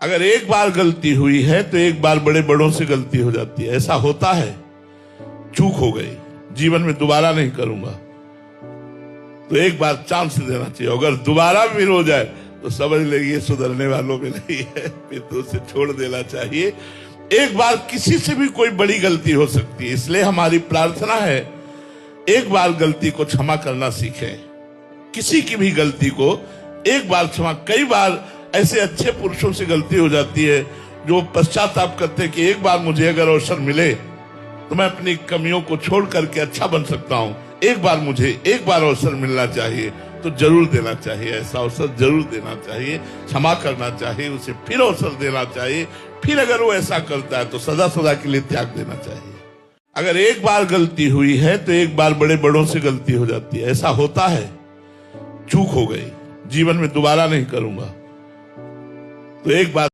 अगर एक बार गलती हुई है तो एक बार बड़े बड़ों से गलती हो जाती है। ऐसा होता है, चूक हो गई, जीवन में दोबारा नहीं करूंगा, तो एक बार चांस देना चाहिए। अगर दोबारा भी हो जाए तो समझ लेंगे सुधरने वालों में नहीं है, फिर तो उसे छोड़ देना चाहिए। एक बार किसी से भी कोई बड़ी गलती हो सकती है, इसलिए हमारी प्रार्थना है एक बार गलती को क्षमा करना सीखें। किसी की भी गलती को एक बार क्षमा। कई बार ऐसे अच्छे पुरुषों से गलती हो जाती है जो पश्चाताप करते हैं कि एक बार मुझे अगर अवसर मिले तो मैं अपनी कमियों को छोड़ करके अच्छा बन सकता हूं, एक बार मुझे एक बार अवसर मिलना चाहिए, तो जरूर देना चाहिए। ऐसा अवसर जरूर देना चाहिए, क्षमा करना चाहिए, उसे फिर अवसर देना चाहिए। फिर अगर वो ऐसा करता है तो सदा सदा के लिए त्याग देना चाहिए। अगर एक बार गलती हुई है तो एक बार बड़े बड़ों से गलती हो जाती है। ऐसा होता है, चूक हो गई, जीवन में दोबारा नहीं करूंगा, तो एक बार